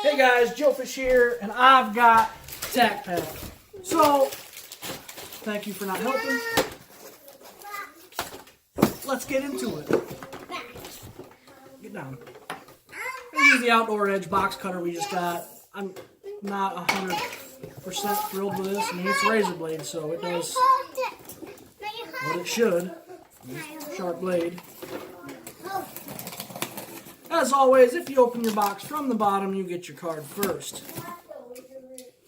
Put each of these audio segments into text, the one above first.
Hey guys, Joe Fish here, and I've got Tacpack. So, thank you for not helping. Let's get into it. Get down. I use the Outdoor Edge box cutter we just got. I'm not 100% thrilled with this. I mean, it's razor blade, so it does what it should. Sharp blade. As always, if you open your box from the bottom, you get your card first.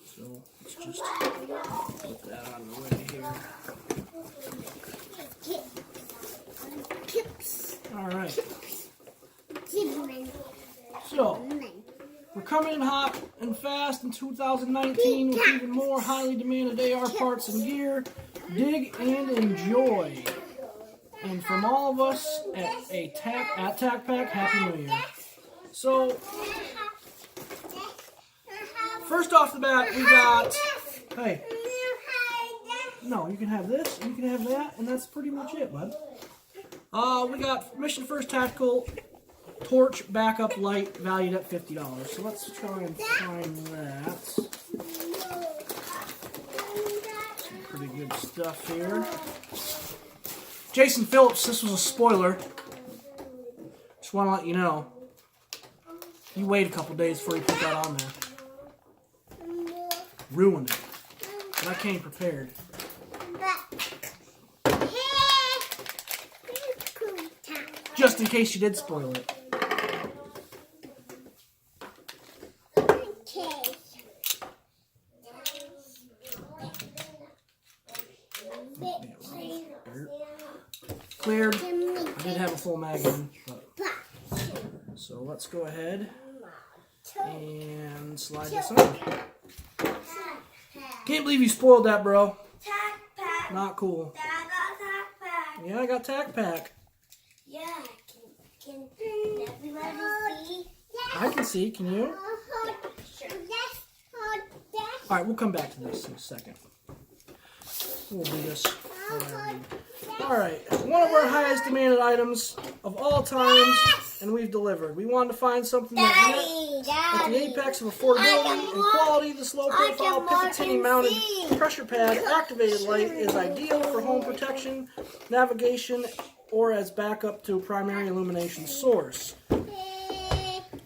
So let's just put that out of the way here. Alright. So, we're coming in hot and fast in 2019 with even more highly demanded AR parts and gear. Dig and enjoy. And from all of us at Tacpack, Happy New Year. So, first off the bat, we got, hey, no, you can have this, and you can have that, and that's pretty much it, bud. We got Mission First Tactical Torch Backup Light valued at $50. So let's try and find that. Some pretty good stuff here. Jason Phillips, this was a spoiler. Just want to let you know. You wait a couple days before you put that on there. Ruined it. But I came prepared. Just in case you did spoil it. Cleared. I did have a full mag in, so let's go ahead and slide this on. Can't believe you spoiled that, bro. Not cool. Yeah, I got Tacpack. Yeah, can everybody see? I can see, can you? Alright, we'll come back to this in a second. We'll do this. Alright, one of our highest demanded items of all times, and we've delivered. We wanted to find something that met at the apex of affordability and quality. This low-profile Picatinny-mounted pressure pad activated light is ideal for home protection, navigation, or as backup to a primary illumination source.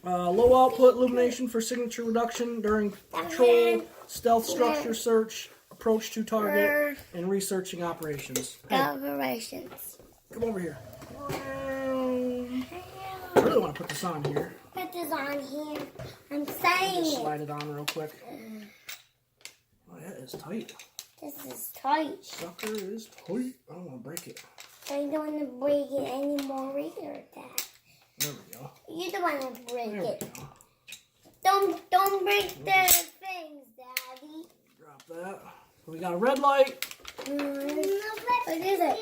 Low output illumination for signature reduction during patrol, stealth structure search, approach to target, and researching operations. Hey, come over here. I really want to put this on here. Put this on here. I'm saying just slide it on real quick. Oh, that is tight. This is tight. Sucker is tight. I don't want to break it. I don't want to break it anymore either, Dad. There we go. You don't want to break there it. We go. Don't break the things, Daddy. Drop that. We got a red light. What is it?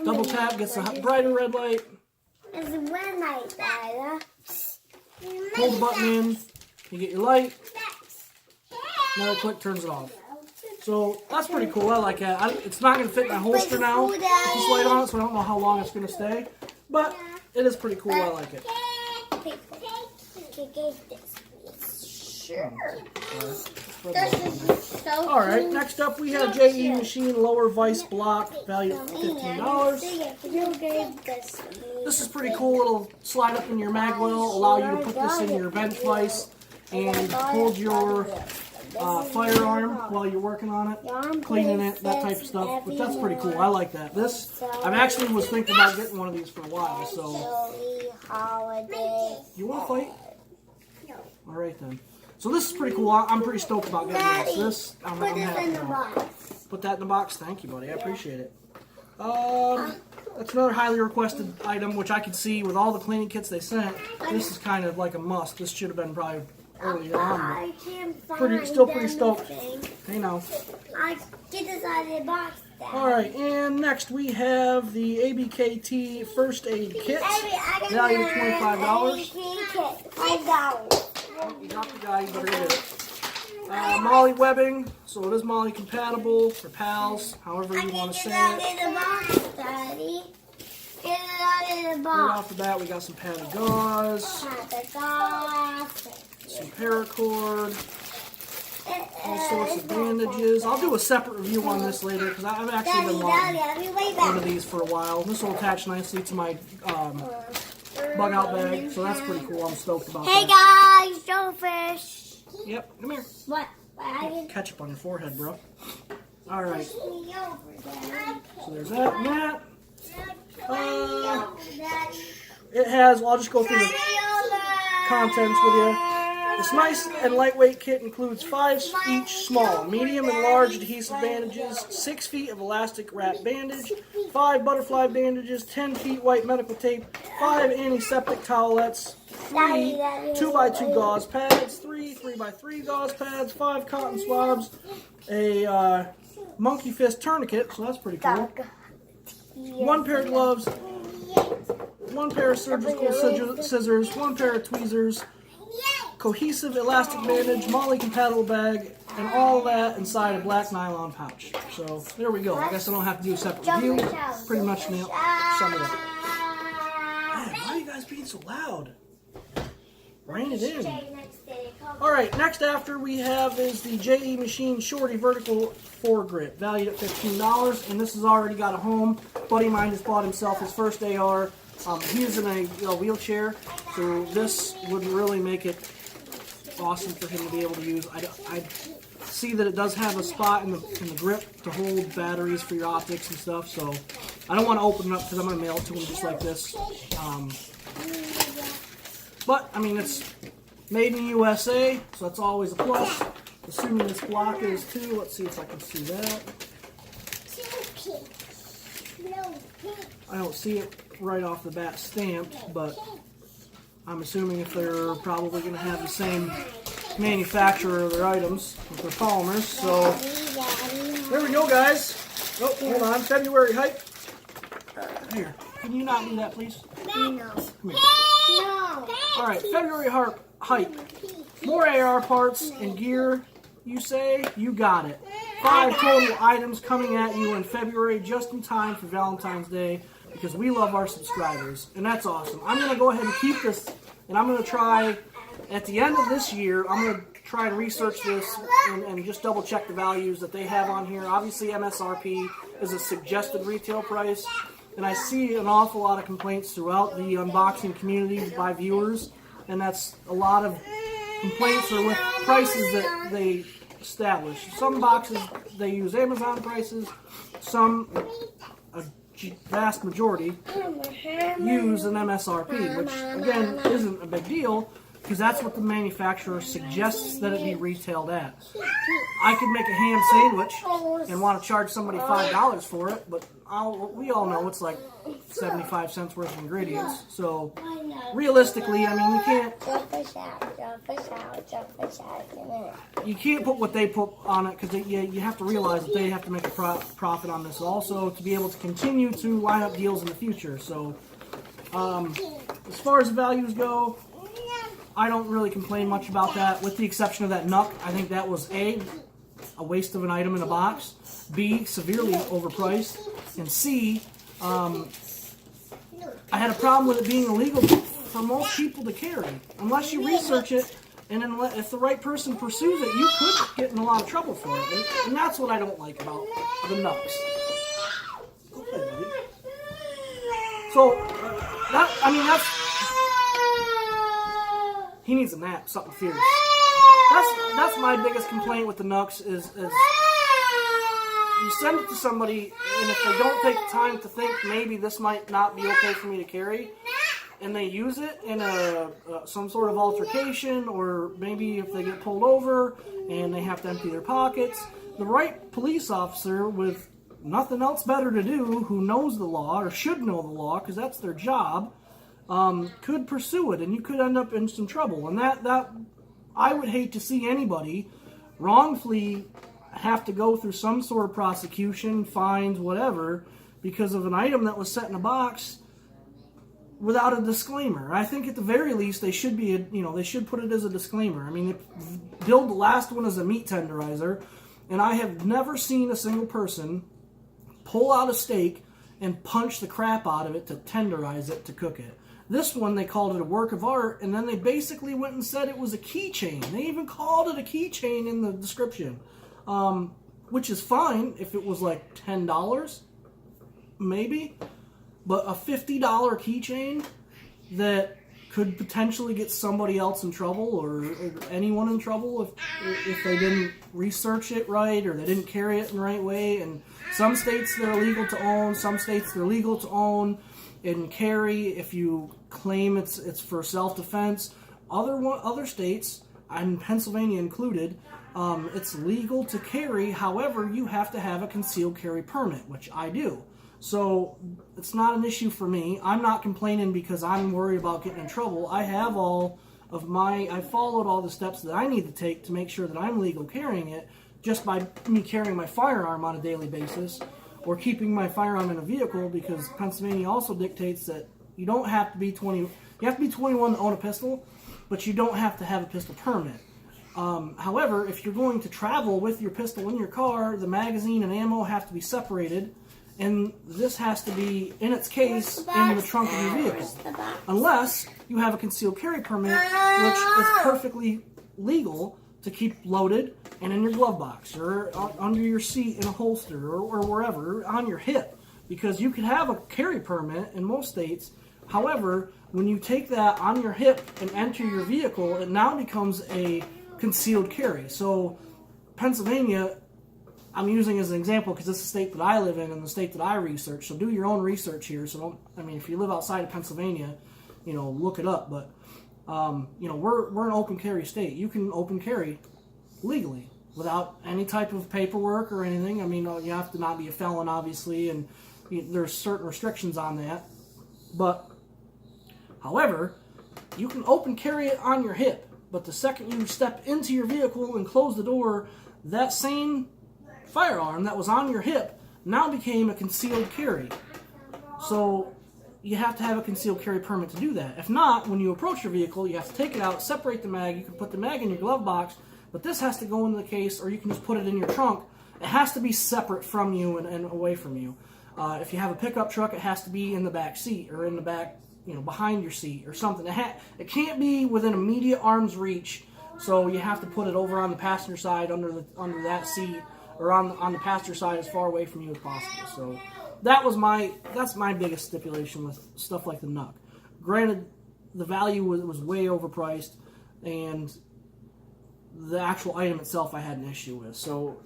Double tap gets a brighter red light. It's a red light, Dad. Hold the button in. You get your light. Another click turns it off. So that's pretty cool. I like that. It's not going to fit in my holster now with this light on it, so I don't know how long it's going to stay. But it is pretty cool. I like it. Sure. Alright, next up we have JE Machine Lower Vice Block, valued at $15. This is pretty cool. It'll slide up in your mag well, allow you to put this in your bench vise and hold your firearm while you're working on it, cleaning it, that type of stuff. But that's pretty cool. I like that. This, I actually was thinking about getting one of these for a while, so. You want to fight? Alright then. So this is pretty cool. I'm pretty stoked about getting this. I'm happy about. Put that in the box. Thank you, buddy. I appreciate it. That's another highly requested item, which I could see with all the cleaning kits they sent. This is kind of like a must. This should have been probably earlier on. Still pretty stoked. Hey now. I get this out of the box. Alright, and next we have the ABKT First Aid Kit. Valued at $25. You got the guy, you better get it. Molly webbing, so it is Molly compatible for pals, however you want to say it. Right off the bat, we got some padded gauze, paracord, all sorts of bandages. I'll do a separate review on this later because I've actually been wanting one of these for a while. This will attach nicely to my bug out bag, so that's pretty cool. I'm stoked about Hey that. guys, jellyfish. Yep, come here. What? Ketchup on your forehead, bro. All right. Push me over, Daddy. So there's that and that. Push me over, Daddy. It has, well, I'll just go through the contents with you. This nice and lightweight kit includes 5 each small, medium, and large adhesive bandages, 6 feet of elastic wrap bandage, 5 butterfly bandages, 10 feet white medical tape, 5 antiseptic towelettes, 3 2x2 gauze pads, 3 3x3 gauze pads, 5 cotton swabs, a monkey fist tourniquet, so that's pretty cool, 1 pair of gloves, 1 pair of surgical scissors, 1 pair of tweezers, cohesive elastic bandage, MOLLE compatible bag, and all that inside a black nylon pouch. So there we go. I guess I don't have to do a separate review. Pretty much sum it up. Man, why are you guys being so loud? Rein it in. Alright, next after we have is the JE Machine Shorty Vertical Foregrip, valued at $15, and this has already got a home. Buddy of mine just bought himself his first AR. He is in a wheelchair, so this would really make it awesome for him to be able to use. I see that it does have a spot in the grip to hold batteries for your optics and stuff, so I don't want to open it up because I'm going to mail it to him just like this. But, I mean, it's made in the USA, so that's always a plus. Assuming this block is too. Let's see if I can see that. I don't see it right off the bat stamped, but I'm assuming if they're probably going to have the same manufacturer of their items with their polymers. So there we go, guys. Oh, hold on. February hype. Here, can you not do that, please? No. Come here. All right, February hype. More AR parts and gear. You say you got it. 5 total items coming at you in February, just in time for Valentine's Day, because we love our subscribers, and that's awesome. I'm going to go ahead and keep this, and I'm going to try, at the end of this year, I'm going to try and research this and just double check the values that they have on here. Obviously, MSRP is a suggested retail price, and I see an awful lot of complaints throughout the unboxing community by viewers, and that's a lot of complaints are with prices that they establish. Some boxes, they use Amazon prices, some, a vast majority, use an MSRP, which again isn't a big deal because that's what the manufacturer suggests that it be retailed at. I could make a ham sandwich and want to charge somebody $5 for it, but we all know it's like 75 cents worth of ingredients. So realistically, I mean, you can't put what they put on it because you have to realize that they have to make a profit on this also to be able to continue to line up deals in the future. So as far as the values go, I don't really complain much about that, with the exception of that Nuck. I think that was A, a waste of an item in a box, B, severely overpriced, and C, I had a problem with it being illegal for most people to carry. Unless you research it, and then if the right person pursues it, you could get in a lot of trouble for it. And that's what I don't like about the Nucks. Okay, buddy. So, that's... He needs a nap, something fierce. That's my biggest complaint with the Nucks is you send it to somebody, and if they don't take the time to think maybe this might not be okay for me to carry, and they use it in some sort of altercation, or maybe if they get pulled over and they have to empty their pockets, the right police officer with nothing else better to do, who knows the law, or should know the law, because that's their job, could pursue it, and you could end up in some trouble. And that I would hate to see anybody wrongfully have to go through some sort of prosecution, fines, whatever, because of an item that was set in a box without a disclaimer. I think at the very least they should be, they should put it as a disclaimer. I mean, they billed the last one as a meat tenderizer, and I have never seen a single person pull out a steak and punch the crap out of it to tenderize it to cook it. This one, they called it a work of art, and then they basically went and said it was a keychain. They even called it a keychain in the description, which is fine if it was like $10, maybe. But a $50 keychain that could potentially get somebody else in trouble or anyone in trouble if they didn't research it right or they didn't carry it in the right way. And some states they're illegal to own, some states they're legal to own and carry if you claim it's for self-defense. Other states, and Pennsylvania included, it's legal to carry. However, you have to have a concealed carry permit, which I do. So it's not an issue for me. I'm not complaining because I'm worried about getting in trouble. I followed all the steps that I need to take to make sure that I'm legal carrying it just by me carrying my firearm on a daily basis or keeping my firearm in a vehicle, because Pennsylvania also dictates that you don't have to be 20. You have to be 21 to own a pistol, but you don't have to have a pistol permit. However, if you're going to travel with your pistol in your car, the ammo have to be separated. And this has to be, in its case, in the trunk of your vehicle. Unless you have a concealed carry permit, which is perfectly legal to keep loaded and in your glove box or under your seat in a holster or wherever, on your hip. Because you can have a carry permit in most states. However, when you take that on your hip and enter your vehicle, it now becomes a concealed carry. So Pennsylvania, I'm using as an example because it's the state that I live in and the state that I research. So do your own research here. So if you live outside of Pennsylvania, look it up. But we're an open carry state. You can open carry legally without any type of paperwork or anything. I mean, you have to not be a felon, obviously, and there's certain restrictions on that. But however, you can open carry it on your hip. But the second you step into your vehicle and close the door, that same firearm that was on your hip now became a concealed carry. So you have to have a concealed carry permit to do that. If not, when you approach your vehicle, you have to take it out, separate the mag. You can put the mag in your glove box, but this has to go into the case, or you can just put it in your trunk. It has to be separate from you and away from you. If you have a pickup truck, it has to be in the back seat or in the back, behind your seat or something. It can't be within immediate arm's reach. So you have to put it over on the passenger side under that seat, or on the passenger side as far away from you as possible. So that's my biggest stipulation with stuff like the NUC. Granted, the value was way overpriced, and the actual item itself I had an issue with. So,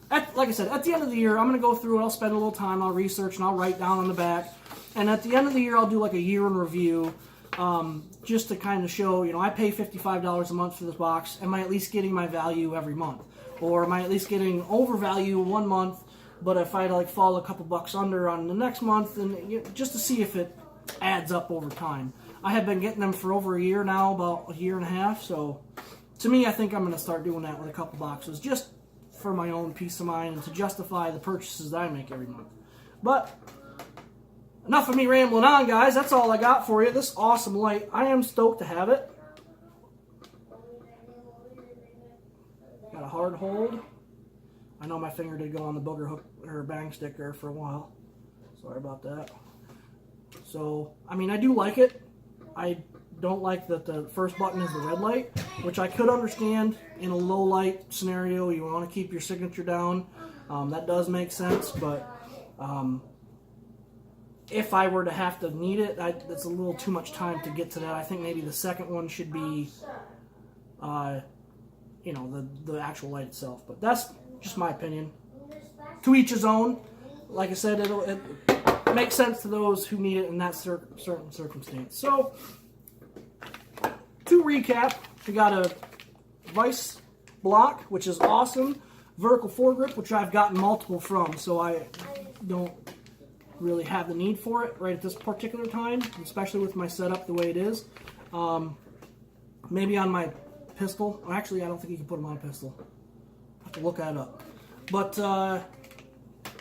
like I said, at the end of the year, I'm going to go through it. I'll spend a little time. I'll research, and I'll write down on the back. And at the end of the year, I'll do like a year in review, just to kind of show, I pay $55 a month for this box. Am I at least getting my value every month? Or am I at least getting overvalue one month, but if I fall a couple bucks under on the next month, and just to see if it adds up over time. I have been getting them for over a year now, about a year and a half, so to me, I think I'm going to start doing that with a couple boxes, just for my own peace of mind and to justify the purchases that I make every month. But enough of me rambling on, guys. That's all I got for you. This awesome light. I am stoked to have it. Got a hard hold. I know my finger did go on the booger hook or bang stick there for a while. Sorry about that. So, I do like it. I don't like that the first button is the red light, which I could understand in a low light scenario. You want to keep your signature down. That does make sense, but if I were to have to need it, that's a little too much time to get to that. I think maybe the second one should be the actual light itself. But that's just my opinion. To each his own. Like I said, it makes sense to those who need it in that certain circumstance. So, to recap, we got a vice block, which is awesome. Vertical foregrip, which I've gotten multiple from, so I don't really have the need for it right at this particular time, especially with my setup the way it is. Maybe on my pistol. Actually, I don't think you can put them on a pistol. I have to look that up. But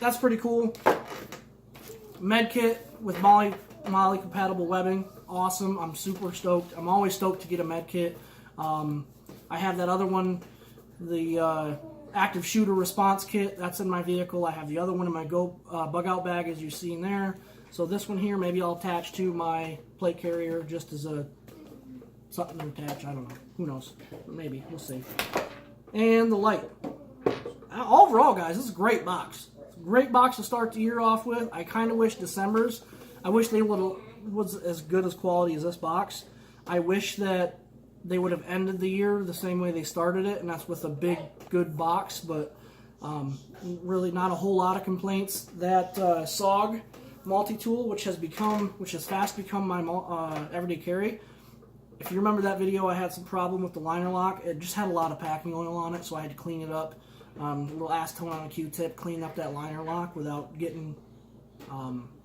that's pretty cool. Med kit with Molly compatible webbing. Awesome. I'm super stoked. I'm always stoked to get a med kit. I have that other one, the active shooter response kit. That's in my vehicle. I have the other one in my bug out bag, as you've seen there. So this one here, maybe I'll attach to my plate carrier just as a something to attach. I don't know. Who knows? Maybe. We'll see. And the light. Overall, guys, this is a great box. It's a great box to start the year off with. I kind of wish December's. I wish they was as good as quality as this box. I wish that they would have ended the year the same way they started it, and that's with a big, good box. But really, not a whole lot of complaints. That SOG multi-tool, which has fast become my everyday carry. If you remember that video, I had some problem with the liner lock. It just had a lot of packing oil on it, so I had to clean it up. A little acetone on a Q-tip, clean up that liner lock without getting,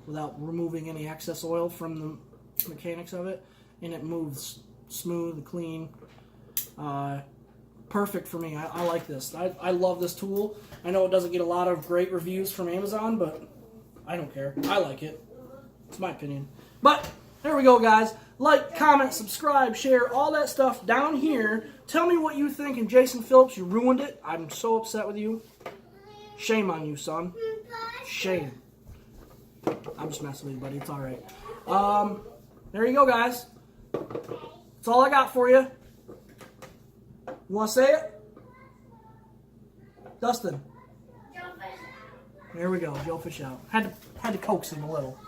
without removing any excess oil from the mechanics of it, and it moves smooth and clean. Perfect for me. I like this. I love this tool. I know it doesn't get a lot of great reviews from Amazon, but I don't care. I like it. It's my opinion. But there we go, guys. Like, comment, subscribe, share, all that stuff down here. Tell me what you think. And Jason Phillips, you ruined it. I'm so upset with you. Shame on you, son. Shame. I'm just messing with you, buddy. It's all right. There you go, guys. That's all I got for you. You want to say it? Dustin. There we go. Joe Fish out. Had to coax him a little.